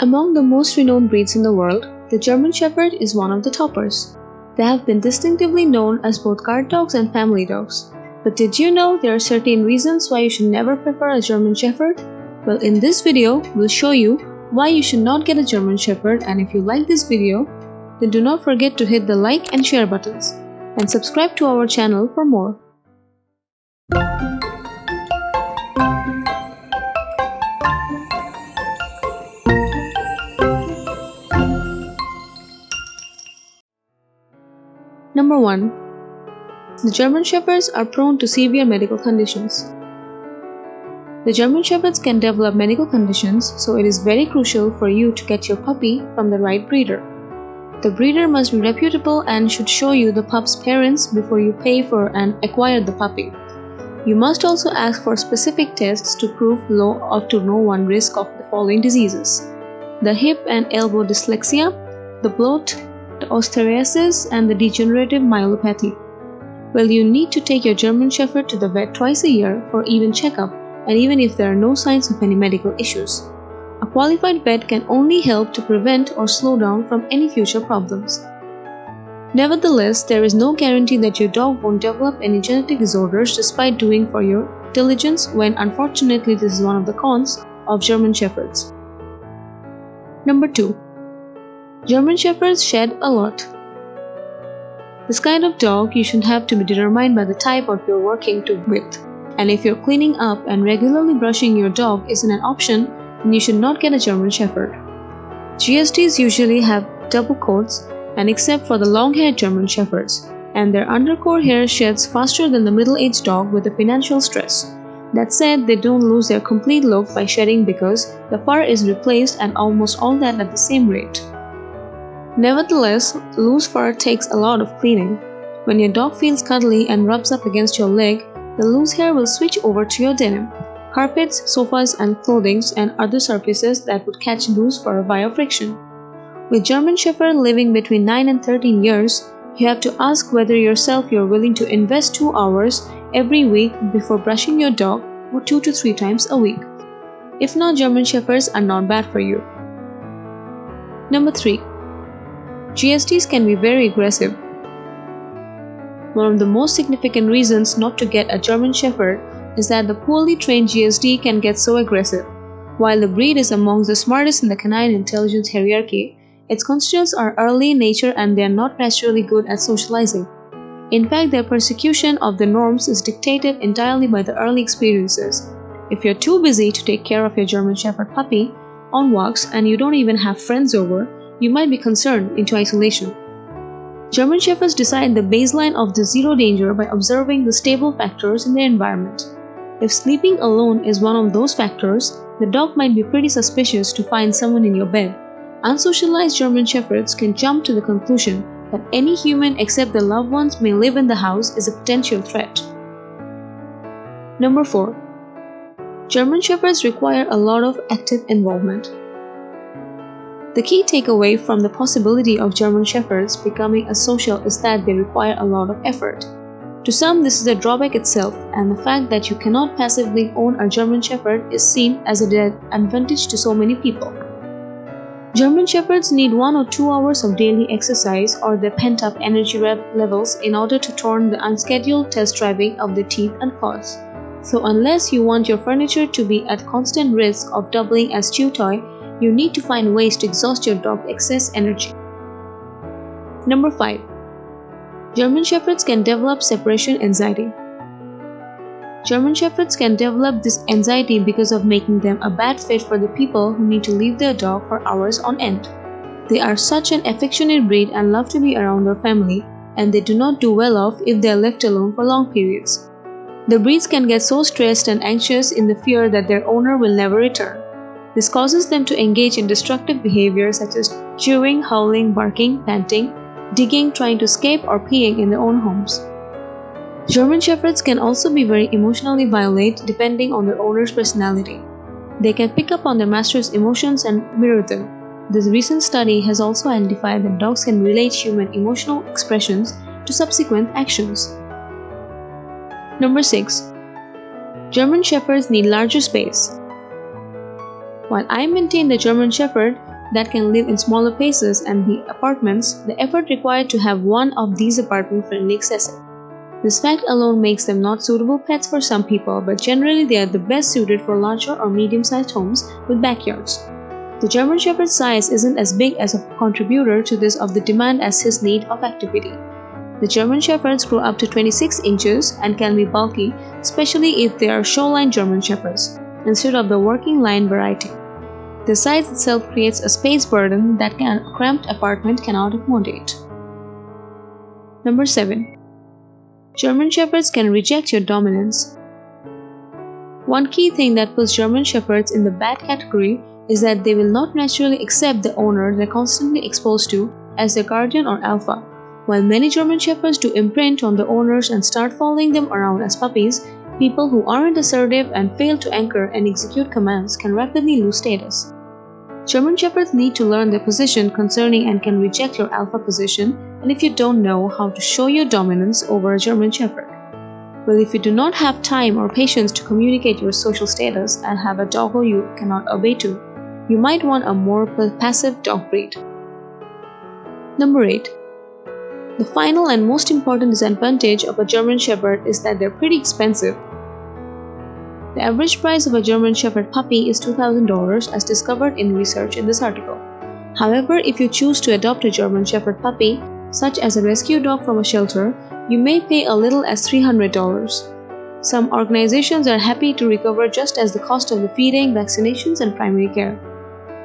Among the most renowned breeds in the world, the German Shepherd is one of the toppers. They have been distinctively known as both guard dogs and family dogs. But did you know there are certain reasons why you should never prefer a German Shepherd? Well, in this video, we'll show you why you should not get a German Shepherd, and if you like this video, then do not forget to hit the like and share buttons, and subscribe to our channel for more. Number 1. The German Shepherds are prone to severe medical conditions. The German Shepherds can develop medical conditions, so it is very crucial for you to get your puppy from the right breeder. The breeder must be reputable and should show you the pup's parents before you pay for and acquire the puppy. You must also ask for specific tests to prove low or to no one risk of the following diseases: the hip and elbow dyslexia, the bloat, the osteoarthritis, and the degenerative myelopathy. Well, you need to take your German Shepherd to the vet twice a year for even checkup, and even if there are no signs of any medical issues. A qualified vet can only help to prevent or slow down from any future problems. Nevertheless, there is no guarantee that your dog won't develop any genetic disorders despite doing for your diligence, when unfortunately this is one of the cons of German Shepherds. Number 2. German Shepherds shed a lot. This kind of dog you should have to be determined by the type of you're working with. And if you're cleaning up and regularly brushing your dog isn't an option, then you should not get a German Shepherd. GSDs usually have double coats, and except for the long-haired German Shepherds, and their undercoat hair sheds faster than the middle-aged dog with the financial stress. That said, they don't lose their complete look by shedding because the fur is replaced and almost all that at the same rate. Nevertheless, loose fur takes a lot of cleaning. When your dog feels cuddly and rubs up against your leg, the loose hair will switch over to your denim, carpets, sofas, and clothing and other surfaces that would catch loose fur via friction. With German Shepherd living between 9 and 13 years, you have to ask whether yourself you're willing to invest 2 hours every week before brushing your dog, or 2 to 3 times a week. If not, German Shepherds are not bad for you. Number 3. GSDs can be very aggressive. One of the most significant reasons not to get a German Shepherd is that the poorly trained GSD can get so aggressive. While the breed is amongst the smartest in the canine intelligence hierarchy, its constituents are early in nature and they are not naturally good at socializing. In fact, their persecution of the norms is dictated entirely by the early experiences. If you're too busy to take care of your German Shepherd puppy on walks and you don't even have friends over, you might be concerned into isolation. German Shepherds decide the baseline of the zero danger by observing the stable factors in their environment. If sleeping alone is one of those factors, the dog might be pretty suspicious to find someone in your bed. Unsocialized German Shepherds can jump to the conclusion that any human except their loved ones may live in the house is a potential threat. Number 4. German Shepherds require a lot of active involvement. The key takeaway from the possibility of German Shepherds becoming a social is that they require a lot of effort. To some, this is a drawback itself, and the fact that you cannot passively own a German Shepherd is seen as an advantage to so many people. German Shepherds need 1 or 2 hours of daily exercise or their pent-up energy levels in order to turn the unscheduled test driving of their teeth and claws. So unless you want your furniture to be at constant risk of doubling as chew toy, you need to find ways to exhaust your dog's excess energy. Number 5. German Shepherds can develop separation anxiety. German Shepherds can develop this anxiety because of making them a bad fit for the people who need to leave their dog for hours on end. They are such an affectionate breed and love to be around their family, and they do not do well off if they are left alone for long periods. The breeds can get so stressed and anxious in the fear that their owner will never return. This causes them to engage in destructive behavior such as chewing, howling, barking, panting, digging, trying to escape, or peeing in their own homes. German Shepherds can also be very emotionally violent depending on their owner's personality. They can pick up on their master's emotions and mirror them. This recent study has also identified that dogs can relate human emotional expressions to subsequent actions. Number 6. German Shepherds need larger space. While I maintain the German Shepherd that can live in smaller places and the apartments, the effort required to have one of these apartments friendly excessive. This fact alone makes them not suitable pets for some people, but generally they are the best suited for larger or medium-sized homes with backyards. The German Shepherd's size isn't as big as a contributor to this of the demand as his need of activity. The German Shepherds grow up to 26 inches and can be bulky, especially if they are showline German Shepherds, instead of the working line variety. The size itself creates a space burden that a cramped apartment cannot accommodate. Number 7. German Shepherds can reject your dominance. One key thing that puts German Shepherds in the bad category is that they will not naturally accept the owner they're constantly exposed to as their guardian or alpha. While many German Shepherds do imprint on the owners and start following them around as puppies, people who aren't assertive and fail to anchor and execute commands can rapidly lose status. German Shepherds need to learn their position concerning and can reject your alpha position, and if you don't know how to show your dominance over a German Shepherd. Well, if you do not have time or patience to communicate your social status and have a doggo you cannot obey to, you might want a more passive dog breed. Number 8. The final and most important disadvantage of a German Shepherd is that they're pretty expensive. The average price of a German Shepherd puppy is $2,000 as discovered in research in this article. However, if you choose to adopt a German Shepherd puppy, such as a rescue dog from a shelter, you may pay a little as $300. Some organizations are happy to recover just as the cost of the feeding, vaccinations, and primary care.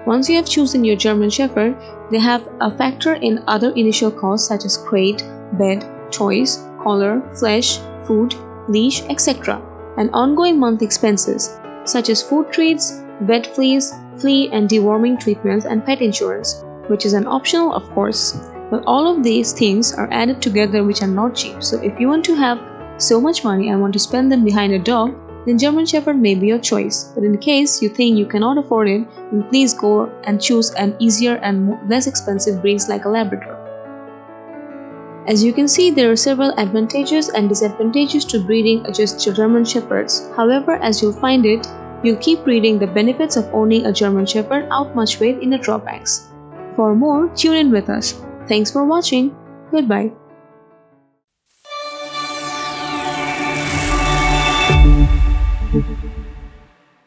Once you have chosen your German Shepherd, they have a factor in other initial costs such as crate, bed, toys, collar, flesh, food, leash, etc., and ongoing monthly expenses such as food treats, vet fleas, flea and deworming treatments, and pet insurance, which is an optional of course. But all of these things are added together which are not cheap, so if you want to have so much money and want to spend them behind a dog, then German Shepherd may be your choice. But in case you think you cannot afford it, then please go and choose an easier and less expensive breeds like a Labrador. As you can see, there are several advantages and disadvantages to breeding just German Shepherds. However, as you'll find it, you'll keep reading the benefits of owning a German Shepherd outmuch in the drawbacks. For more, tune in with us. Thanks for watching. Goodbye. Thank you.